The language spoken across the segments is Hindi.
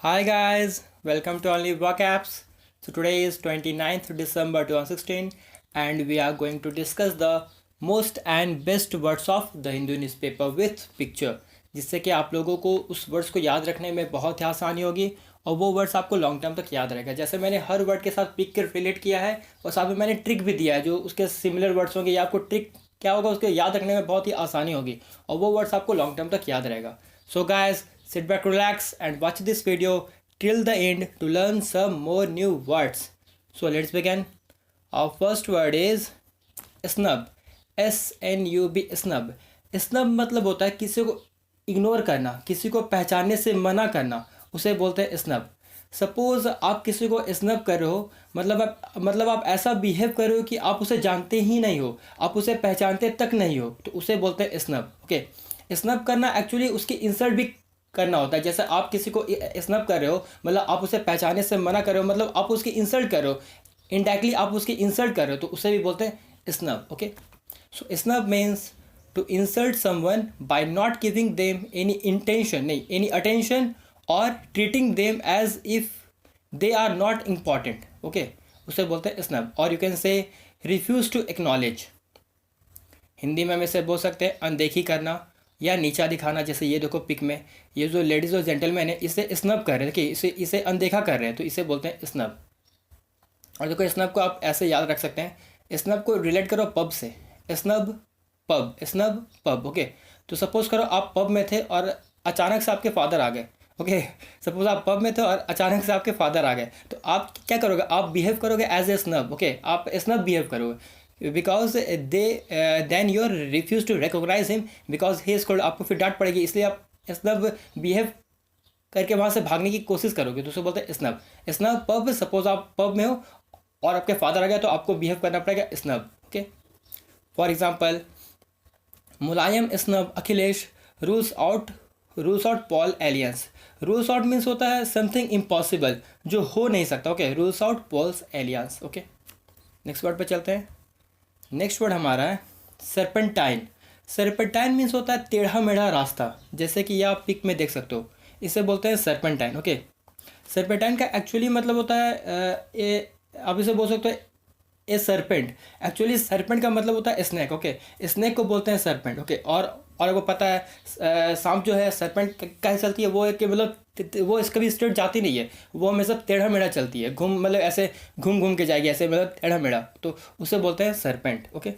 Hi guys, welcome to Only Work Apps. So today is 29th December 2016 and we are going to discuss the most and best words of the Hindu newspaper with picture, जिससे कि आप लोगों को उस वर्ड्स को याद रखने में बहुत ही आसानी होगी और वो वर्ड्स आपको लॉन्ग टर्म तक याद रहेगा। जैसे मैंने हर वर्ड के साथ पिक कर रिलेट किया है और साथ में मैंने ट्रिक भी दिया है जो उसके सिमिलर वर्ड्स होंगे या आपको ट्रिक क्या होगा उसको याद रखने में बहुत ही आसानी होगी और वो वर्ड्स आपको लॉन्ग टर्म तक याद रहेगा। So guys, sit back, relax, and watch this video till the end to learn some more new words. So let's begin. Our first word is snub. SNUB, snub. Snub मतलब होता है किसी को इग्नोर करना, किसी को पहचानने से मना करना, उसे बोलते हैं स्नब। सपोज आप किसी को स्नब कर रहे हो, मतलब आप ऐसा बिहेव कर रहे हो कि आप उसे जानते ही नहीं हो, आप उसे पहचानते तक नहीं हो, तो उसे बोलते हैं स्नब। ओके, स्नब करना एक्चुअली उसकी इंसल्ट भी करना होता है। जैसे आप किसी को स्नब कर रहे हो मतलब आप उसे पहचानने से मना कर रहे हो, मतलब आप उसकी इंसल्ट कर रहे हो, इनडायरेक्टली आप उसकी इंसल्ट कर रहे हो, तो उसे भी बोलते हैं snub. Okay, so snub means to insult someone by not giving them any intention, नहीं एनी अटेंशन और treating them as if they are not important. Okay, उसे बोलते हैं स्नब। और you can say refuse to acknowledge. Hindi में हम इसे बोल सकते हैं अनदेखी करना या नीचा दिखाना। जैसे ये देखो पिक में ये जो लेडीज़ और जेंटलमैन है इसे स्नब कर रहे हैं कि इसे अनदेखा कर रहे हैं, तो इसे बोलते हैं स्नब। और देखो स्नब को आप ऐसे याद रख सकते हैं, स्नब को रिलेट करो पब से। Snub pub, snub pub. Okay, तो सपोज करो आप पब में थे और अचानक से आपके फादर आ गए। ओके, सपोज आप पब में थे और अचानक से आपके फादर आ गए, तो आप क्या करोगे? आप बिहेव करोगे एज ए स्नब। ओके, आप स्नब बिहेव करोगे because they then your refuse to recognise him because he is cold. आपको फिर डांट पड़ेगी, इसलिए आप स्नब बिहेव करके वहाँ से भागने की कोशिश करोगे, तो उसे बोलते हैं स्नब। स्नब पब, सपोज आप पब में हो और आपके फादर आ गया तो आपको बिहेव करना पड़ेगा snub. Okay, for example Mulayam snub Akhilesh rules out poll alliance. Rules out means होता है समथिंग इम्पॉसिबल जो हो नहीं सकता। Okay, rules out polls alliance. Okay, next word पे चलते हैं। नेक्स्ट वर्ड हमारा है सर्पेंटाइन। सर्पेंटाइन मीन्स होता है टेढ़ा मेढ़ा रास्ता, जैसे कि ये आप पिक में देख सकते हो, इसे बोलते हैं सर्पेंटाइन। ओके, सर्पेंटाइन का एक्चुअली मतलब होता है आप इसे बोल सकते हो ए सर्पेंट। एक्चुअली सर्पेंट का मतलब होता है स्नैक। ओके, स्नैक को बोलते हैं सर्पेंट। ओके, और आपको पता है सांप जो है सर्पेंट कैसे चलती है, वो है कि मतलब वो इस कभी स्ट्रेट जाती नहीं है, वो हमेशा टेढ़ा मेढ़ा चलती है, घूम मतलब ऐसे घूम घूम के जाएगी, ऐसे मतलब टेढ़ा मेढ़ा, तो उसे बोलते हैं सर्पेंट। ओके,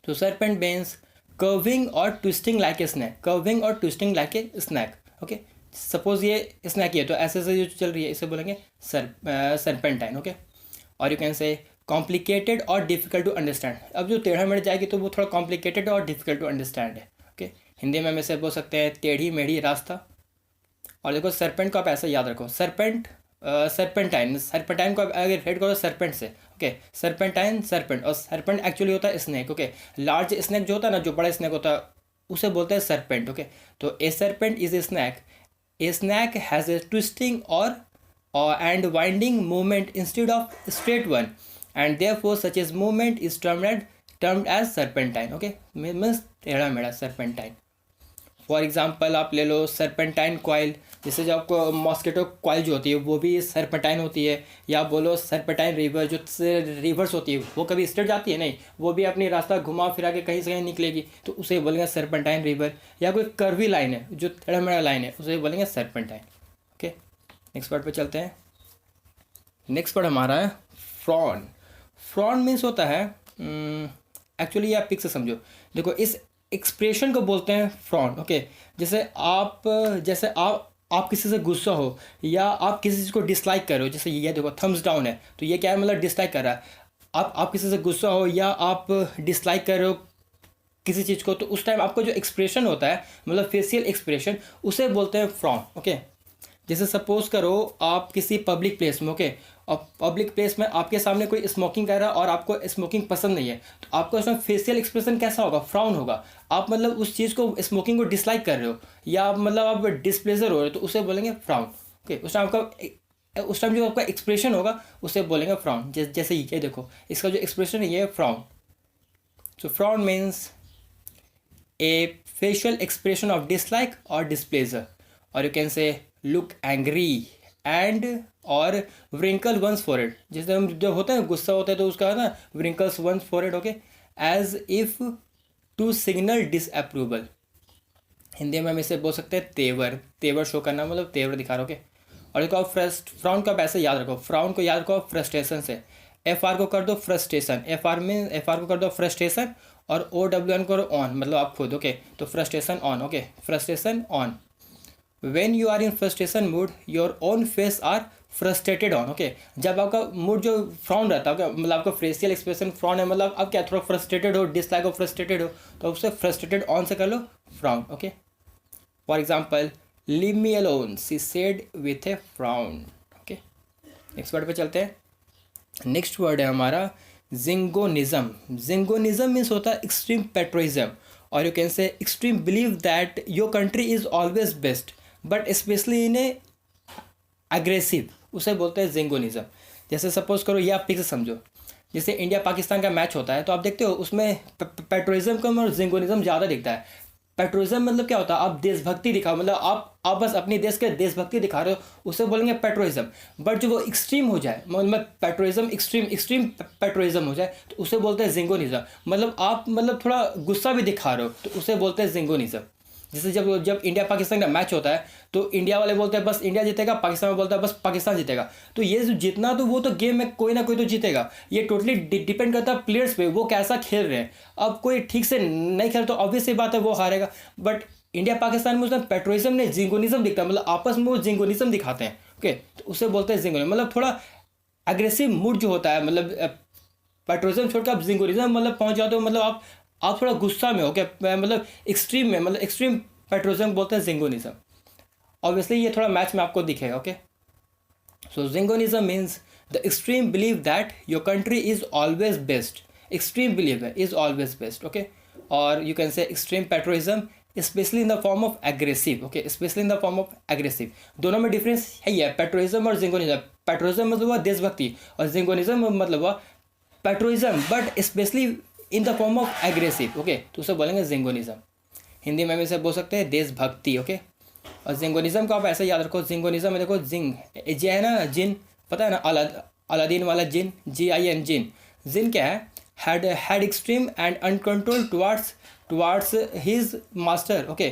तो सर्पेंट मीन्स कर्विंग और twisting like a snake, curving और twisting like a snake. Okay, suppose ये स्नैक ही है तो ऐसे जो चल रही है इसे बोलेंगे सर्पेंटाइन। ओके, और यू कैन से कॉम्प्लिकेटेड और डिफिकल्ट टू अंडरस्टैंड। अब जो टेढ़ा मेढ़ जाएगी तो वो थोड़ा कॉम्प्लिकेटेड और डिफिकल्ट टू अंडरस्टैंड है। ओके, हिंदी में हम इसे बोल सकते हैं टेढ़ी मेढ़ी रास्ता। और देखो सर्पेंट को आप ऐसा याद रखो, सर्पेंटाइन, सर्पेंटाइन को आप अगर रेड करो सर्पेंट से। ओके, सर्पेंटाइन सर्पेंट, और सर्पेंट एक्चुअली होता है स्नैक। ओके, लार्ज स्नैक जो होता है ना, जो बड़ा स्नैक होता है उसे बोलते हैं सर्पेंट। ओके, तो a serpent is a snake, a snake has a twisting और and winding movement instead of straight one, and therefore such as movement is termed as serpentine. Okay, means टेढ़ा मेढ़ा serpentine. फॉर एग्जाम्पल आप ले लो सर्पेंटाइन कॉइल, जैसे जो आपको मॉस्किटो कॉइल जो होती है वो भी सर्पेंटाइन होती है, या बोलो सर्पेंटाइन रिवर जो रिवर्स होती है वो कभी स्ट्रेट जाती है नहीं, वो भी अपनी रास्ता घुमा फिरा के कहीं से कहीं निकलेगी, तो उसे बोलेंगे सर्पेंटाइन रिवर। या कोई कर्वी लाइन है जो टेढ़ा मेढ़ा लाइन है उसे बोलेंगे सर्पेंटाइन। ओके, नेक्स्ट वर्ड पे चलते हैं। नेक्स्ट वर्ड हमारा है फ्रॉन। फ्रॉन मीन्स होता है एक्चुअली आप पिक से समझो, देखो इस एक्सप्रेशन को बोलते हैं फ्रॉन। ओके, जैसे आप किसी से गुस्सा हो या आप किसी चीज़ को डिसलाइक कर रहे हो, जैसे ये देखो थम्स डाउन है तो ये क्या है, मतलब डिसलाइक कर रहा है। आप किसी से गुस्सा हो या आप डिसलाइक कर रहे हो किसी चीज़ को, तो उस टाइम आपका जो एक्सप्रेशन होता है मतलब फेशियल एक्सप्रेशन, उसे बोलते हैं फ्रॉन। ओके, जैसे सपोज करो आप किसी पब्लिक प्लेस में, ओके, और पब्लिक प्लेस में आपके सामने कोई स्मोकिंग कर रहा है और आपको स्मोकिंग पसंद नहीं है, तो आपका उसमें फेशियल एक्सप्रेशन कैसा होगा? फ्राउन होगा। आप मतलब उस चीज़ को, स्मोकिंग को डिसलाइक कर रहे हो या मतलब आप डिसप्लेजर हो रहे हो, तो उसे बोलेंगे फ्राउन। ओके, उस टाइम जो आपका एक्सप्रेशन होगा उसे बोलेंगे फ्राउन। जैसे ये देखो इसका जो एक्सप्रेशन है ये है frown. So frown means A facial expression of dislike और डिसप्लेजर, और यू कैन से लुक एंग्री एंड और wrinkle one's forehead, जैसे हम जब होता है गुस्सा होता है तो उसका है ना wrinkles one's forehead, okay, as if to signal disapproval. Hindi में हम इसे बोल सकते हैं तेवर, तेवर शो करना, मतलब तेवर दिखा रहे, ओके। और देखो आप फ्राउन को आप ऐसे याद रखो, फ्राउन को याद रखो फ्रस्ट्रेशन से, एफ आर को कर दो फ्रस्ट्रेशन, एफ आर को कर दो फ्रस्ट्रेशन, और ओ डब्ल्यू एन करो ऑन, मतलब आप खुद, ओके। तो frustration on, okay, frustration on. When you are in frustration mood your own face are frustrated on, okay. जब आपका मूड जो फ्रॉन रहता है, okay? मतलब आपका फेशियल एक्सप्रेशन फ्रॉन है, मतलब आप क्या थोड़ा फ्रस्ट्रेटेड हो, डिसलाइक हो, फ्रस्ट्रेटेड हो, तो उससे फ्रस्ट्रेटेड ऑन से कर लो frown, okay. For example leave me alone she said with a frown, okay. Next word पे चलते हैं। नेक्स्ट वर्ड है हमारा जिंगोनिज्म। जिंगोनिज्म मीन्स होता है एक्सट्रीम पेट्रोइज्म, और you can say extreme believe that your country is always best but especially in A aggressive, उसे बोलते हैं जिंगोनिज्म। जैसे सपोज करो, ये आप ठीक से समझो, जैसे इंडिया पाकिस्तान का मैच होता है तो आप देखते हो उसमें पेट्रोइज्म कम और जिंगोनिज्म ज़्यादा दिखता है। पेट्रोइज्म मतलब क्या होता है, आप देशभक्ति दिखाओ, मतलब आप बस अपनी देश के देशभक्ति दिखा रहे हो, उसे बोलेंगे पेट्रोइज्म। बट जो वो एक्सट्रीम हो जाए, मतलब पेट्रोइज्म एक्सट्रीम पेट्रोइज्म हो जाए, तो उसे बोलते हैं जिंगोनिज्म। मतलब आप मतलब थोड़ा गुस्सा भी दिखा रहे हो तो उसे बोलते हैं जिंगोनिज्म। जैसे जब इंडिया पाकिस्तान का मैच होता है तो इंडिया वाले बोलते हैं बस इंडिया जीतेगा, पाकिस्तान में बोलता है बस पाकिस्तान जीतेगा। तो ये जो जितना तो वो तो गेम में कोई ना कोई तो जीतेगा, ये टोटली डिपेंड करता है प्लेयर्स पे, वो कैसा खेल रहे हैं। अब कोई ठीक से नहीं खेल तो ऑब्वियस सी बात है वो हारेगा। बट इंडिया पाकिस्तान में उसमें पेट्रोइज्म नहीं जिंगोनिज्म दिखता है, मतलब आपस में वो जिंगोनिज्म दिखाते हैं, ओके। तो उसे बोलते हैं जिंगोनिज्म, मतलब थोड़ा अग्रेसिव मूड जो होता है, मतलब पेट्रोइज्म छोड़कर आप जिंगोनिज्म मतलब पहुंच जाते हो, मतलब आप थोड़ा गुस्सा में हो क्या, मतलब एक्सट्रीम में, मतलब एक्सट्रीम पेट्रोइज्म बोलते हैं जिंगोनिज्म। ऑब्वियसली ये थोड़ा मैच में आपको दिखेगा, okay. So jingoism means the extreme believe that your country is always best, extreme believe है इज ऑलवेज बेस्ट, ओके। और you can say extreme patriotism especially in the form of aggressive, okay, especially in the form of aggressive. दोनों में डिफरेंस है ही है, पेट्रोइज्म और जिंगोनिज्म। पेट्रोइज्म मतलब हुआ देशभक्ति और जिंगोनिज्म मतलब हुआ patriotism but especially in the form of aggressive, okay. तो उसे बोलेंगे जिंगोनिज्म। हिंदी में इसे बोल सकते हैं देशभक्ति, ओके। और जिंगोनिज्म को आप ऐसे याद रखो, जिंगोनिज्म में देखो जिंग जे है ना, जिन, पता है ना, अलादीन वाला जिन, GIN, जिन। जिन क्या है, had extreme and uncontrol towards his master, okay.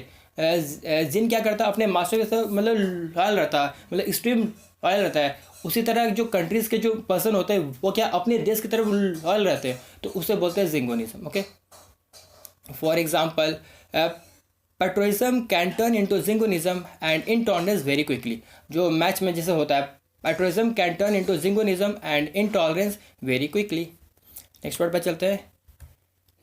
जिन क्या करता है, अपने मास्टर के साथ मतलब लॉयल रहता है, मतलब एक्सट्रीम लॉयल रहता है। उसी तरह जो कंट्रीज़ के जो पर्सन होते हैं वो क्या अपने देश की तरफ लॉयल रहते हैं, तो उसे बोलते हैं jingoism, okay. For example patriotism can turn into jingoism and intolerance very quickly. जो मैच में जैसे होता है, patriotism can turn into jingoism and intolerance very quickly. Next word पर चलते हैं।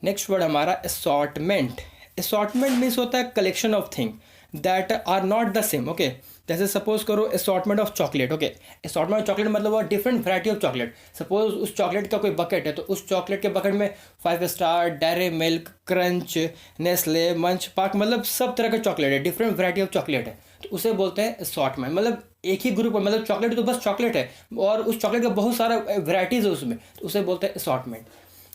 नेक्स्ट वर्ड हमारा असॉर्टमेंट। असॉर्टमेंट मीन्स होता है collection of thing that are not the same, okay. जैसे सपोज करो assortment of chocolate, okay. Assortment of chocolate मतलब वो different variety of chocolate. Suppose उस चॉकलेट का कोई बकेट है तो उस चॉकलेट के बकेट में 5 star, dairy milk, crunch, Nestle, मंच पार्क, मतलब सब तरह का चॉकलेट है, डिफरेंट वैरायटी ऑफ चॉकलेट है, तो उसे बोलते हैं असॉर्टमेंट। मतलब एक ही ग्रुप है, मतलब चॉकलेट तो बस चॉकलेट है और उस चॉकलेट का बहुत सारा वेराइटीज़ है उसमें, तो उसे बोलते हैं असॉर्टमेंट।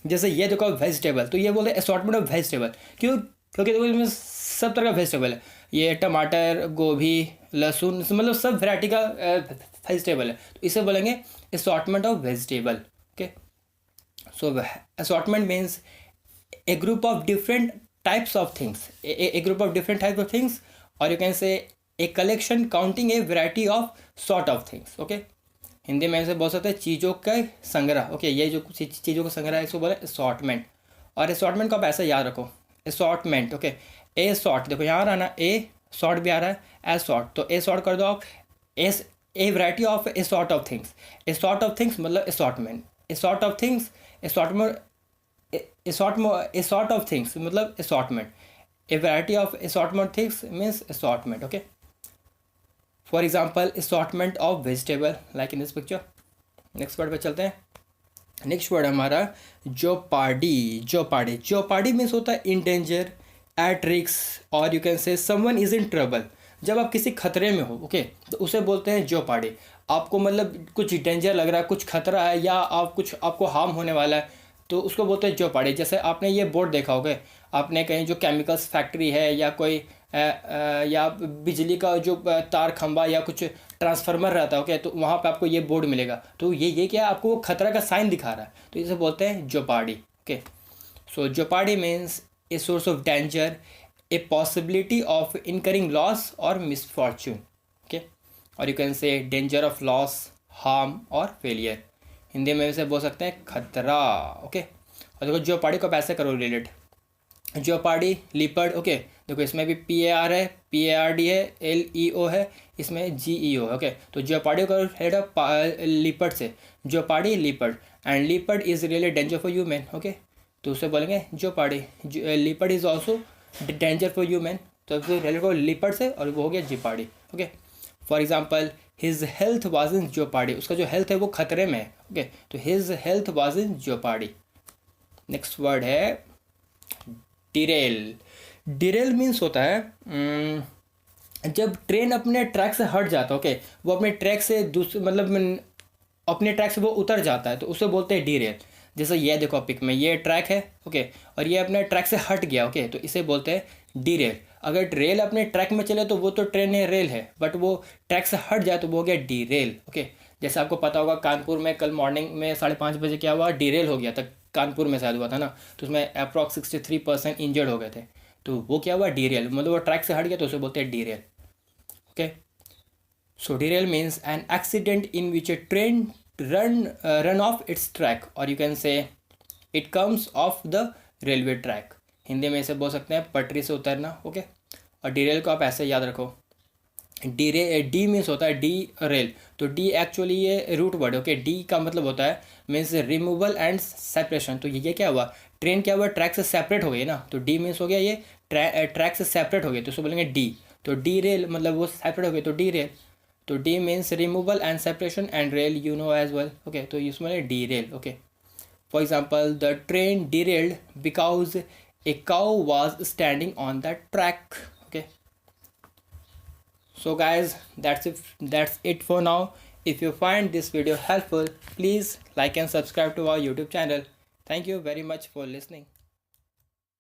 जैसे ये देखो वेजिटेबल, तो ये बोलते हैं असॉर्टमेंट ऑफ वेजिटेबल। क्योंकि देखो इसमें सब तरह का वेजिटेबल है, ये टमाटर, गोभी, लहसुन, मतलब सब वैरायटी का वेजिटेबल है, तो इसे बोलेंगे assortment of vegetable, okay. So assortment means a group of different types of things, a group of different types of things, और you can say a collection counting a variety of sort of things, okay. Hindi में ऐसे बोल सकते हैं चीज़ों का संग्रह, ओके। ये जो चीज़ों का संग्रह है इसको बोले असॉर्टमेंट। और असॉर्टमेंट को आप ऐसे याद रखो, असॉर्टमेंट, ओके। ए सॉर्ट, देखो यहाँ आ रहा ना, ए सॉर्ट भी आ रहा है, एज सॉर्ट, तो ए सॉर्ट कर दो आप, as a variety of a sort of things. A sort of things मतलब assortment, a sort of things, assortment, a sort of things मतलब assortment, a variety of assortment things means assortment, okay. For example assortment of vegetable like in this picture. Next word पे चलते हैं। नेक्स्ट वर्ड हमारा जोपार्डी। जोपार्डी, जोपार्डी मीन्स होता है इन डेंजर, एट रिस्क, और यू कैन से समवन इज इन ट्रबल। जब आप किसी खतरे में हो, ओके, तो उसे बोलते हैं जोपार्डी। आपको मतलब कुछ डेंजर लग रहा है, कुछ खतरा है, या आपको हार्म होने वाला है, तो उसको बोलते हैं जोपार्डी। जैसे आपने ये बोर्ड देखा होगा, आपने कहीं जो केमिकल्स फैक्ट्री है या कोई या बिजली का जो तार खंभा या कुछ ट्रांसफार्मर रहता है, ओके, तो वहाँ पे आपको ये बोर्ड मिलेगा, तो ये क्या आपको खतरा का साइन दिखा रहा है, तो इसे बोलते हैं jeopardy. Okay, so jeopardy means a source of danger, a possibility of incurring loss और मिसफॉर्च्यून। ओके, और you can say danger of loss, harm और फेलियर। हिंदी में इसे बोल सकते हैं खतरा। ओके, और देखो जोपाड़ी को आप ऐसे करो रिलेट, जोपाड़ी लीपर्ड। ओके, देखो इसमें भी PAR है, PARD है, LEO है, इसमें GEO है। ओके, तो जोपाड़ी को हेड ऑफ लीपर्ड से, jeopardy leopard, and leopard is really danger for human. Okay, तो उसे बोलेंगे jeopardy, leopard is also danger for human, तो फिर रिलेट को लीपर्ड से और वो हो गया jeopardy. Okay, for example his health was in jeopardy, उसका जो हेल्थ है वो खतरे में है। ओके, तो his health was in jeopardy. Next word है डिरेल। डिरेल मीन्स होता है जब ट्रेन अपने ट्रैक से हट जाता है, ओके, वो अपने ट्रैक से दूसरे मतलब अपने ट्रैक से वो उतर जाता है, तो उसे बोलते हैं डिरेल। जैसे ये देखो पिक में ये ट्रैक है, ओके, और ये अपने ट्रैक से हट गया, ओके, तो इसे बोलते हैं डिरेल। अगर रेल अपने ट्रैक में चले तो वो तो ट्रेन है, रेल है, बट वो ट्रैक से हट जाए तो वो हो गया डिरेल। ओके, जैसे आपको पता होगा कानपुर में कल मॉर्निंग में 5:30 बजे क्या हुआ, डिरेल हो गया था, कानपुर में शायद हुआ था ना, तो उसमें अप्रॉक्स 63% इंजर्ड हो गए थे, तो वो क्या हुआ डिरेल, मतलब वो ट्रैक से हट गया तो उसे बोलते हैं derail. Okay, so derail means an accident in which a train run off its track, और you can say it comes off the railway track. Hindi में इसे बोल सकते हैं पटरी से उतरना। ओके, और डिरेल को आप ऐसे याद रखो, डी मीन्स होता है डी रेल, तो डी एक्चुअली ये रूट वर्ड। ओके, डी का मतलब होता है मीन्स रिमूवल एंड सेपरेशन, तो ये क्या हुआ, ट्रेन क्या हुआ ट्रैक से सेपरेट हो गई ना, तो डी मीन्स हो गया ये ट्रैक से सेपरेट हो गई, तो उसको बोलेंगे डी, तो डी रेल मतलब वो सेपरेट हो गई, तो डी रेल, तो de means removal and separation and rail you know as well. Okay, तो इसमें de rail. Okay, for example the train derailed because a cow was standing on the track. Okay, so guys, that's it for now. If you find this video helpful, please like and subscribe to our YouTube channel. Thank you very much for listening.